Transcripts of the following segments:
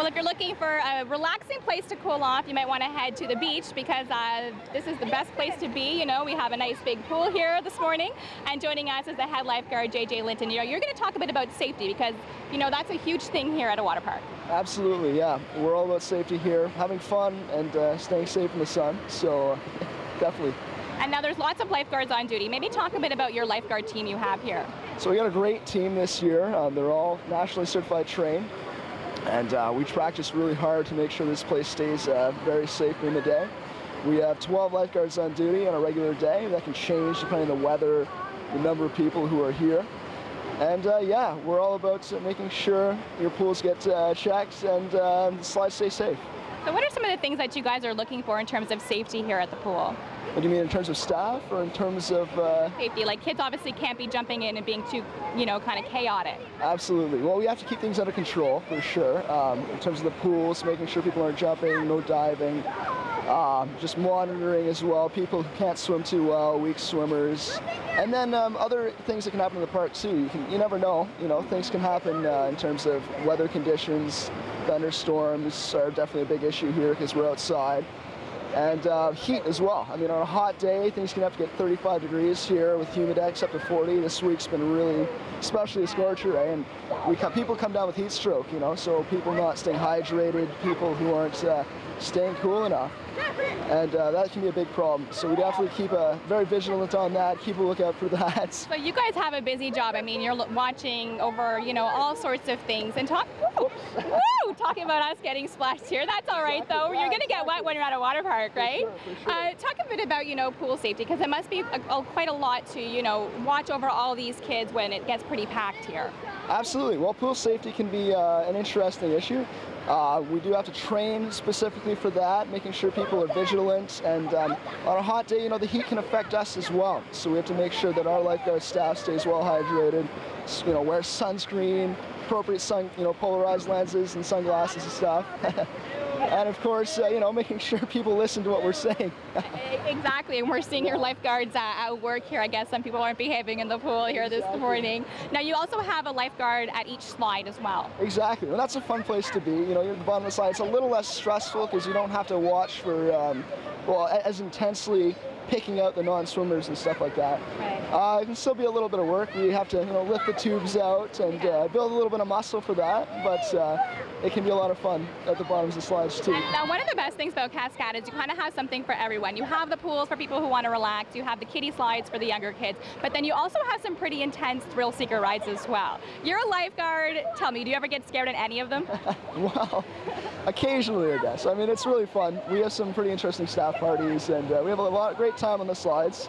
Well, if you're looking for a relaxing place to cool off, you might want to head to the beach because this is the best place to be. You know, we have a nice big pool here this morning, and joining us is the head lifeguard, JJ Linton. You know, you're going to talk a bit about safety because, you know, that's a huge thing here at a water park. Absolutely, yeah. We're all about safety here, having fun and staying safe in the sun, so definitely. And now there's lots of lifeguards on duty. Maybe talk a bit about your lifeguard team you have here. So we got a great team this year. They're all nationally certified trained. And we practice really hard to make sure this place stays very safe during the day. We have 12 lifeguards on duty on a regular day. That can change depending on the weather, the number of people who are here. And yeah, we're all about making sure your pools get checked and the slides stay safe. So what are some of the things that you guys are looking for in terms of safety here at the pool? What do you mean, in terms of staff or in terms of... Safety, like kids obviously can't be jumping in and being too, you know, kind of chaotic. Absolutely. Well, we have to keep things under control, for sure. In terms of the pools, making sure people aren't jumping, no diving. Just monitoring as well, people who can't swim too well, weak swimmers. And then other things that can happen in the park too. You never know, you know, things can happen in terms of weather conditions. Thunderstorms are definitely a big issue here because we're outside. And heat as well. I mean, on a hot day, things can have to get 35 degrees here with humidex up to 40. This week's been really, especially a scorcher, eh? And people come down with heat stroke, you know, so people not staying hydrated, people who aren't staying cool enough. And that can be a big problem. So we definitely keep very vigilant on that, keep a lookout for that. So you guys have a busy job. I mean, you're watching over, you know, all sorts of things and talking about us getting splashed here. That's all right, though. You're going to get wet when you're at a water park, right? For sure. Talk a bit about, you know, pool safety, because it must be quite a lot to, you know, watch over all these kids when it gets pretty packed here. Absolutely. Well, pool safety can be an interesting issue. We do have to train specifically for that, making sure people are vigilant. And on a hot day, you know, the heat can affect us as well. So we have to make sure that our lifeguard staff stays well hydrated, you know, wear sunscreen, appropriate polarized lenses and sunglasses and stuff. And of course, you know, making sure people listen to what we're saying. Exactly, and we're seeing your lifeguards at work here. I guess some people aren't behaving in the pool here this morning. Now, you also have a lifeguard at each slide as well. Exactly, well, that's a fun place to be. You know, you're at the bottom of the slide. It's a little less stressful because you don't have to watch for, well, as intensely picking out the non-swimmers and stuff like that. Right. It can still be a little bit of work. We have to, you know, lift the tubes out and build a little bit of muscle for that, but it can be a lot of fun at the bottoms of the slides too. Now, one of the best things about Cascade is you kind of have something for everyone. You have the pools for people who want to relax, you have the kiddie slides for the younger kids, but then you also have some pretty intense thrill seeker rides as well. You're a lifeguard. Tell me, do you ever get scared at any of them? Well, occasionally, I guess. I mean, it's really fun. We have some pretty interesting staff parties, and we have a great time on the slides.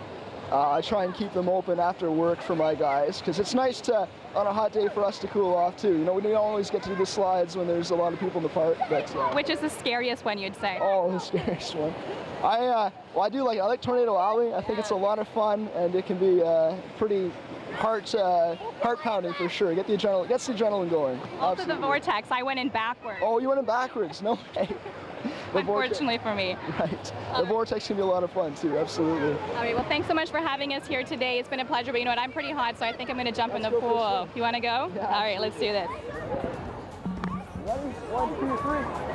I try and keep them open after work for my guys, because it's nice to, on a hot day, for us to cool off too. You know, we don't always get to do the slides when there's a lot of people in the park. But, which is the scariest one, you'd say? Oh, the scariest one. I like Tornado Alley. I think it's a lot of fun, and it can be pretty heart-pounding for sure. Gets the adrenaline going. Also the Vortex. I went in backwards. Oh, you went in backwards? No way. Unfortunately for me. Right. The Vortex can be a lot of fun too, absolutely. All right, well, thanks so much for having us here today. It's been a pleasure, but you know what, I'm pretty hot, so I think I'm going to jump in the pool. You want to go? Yeah. All right, let's do this. Ready? 1, 2, 3.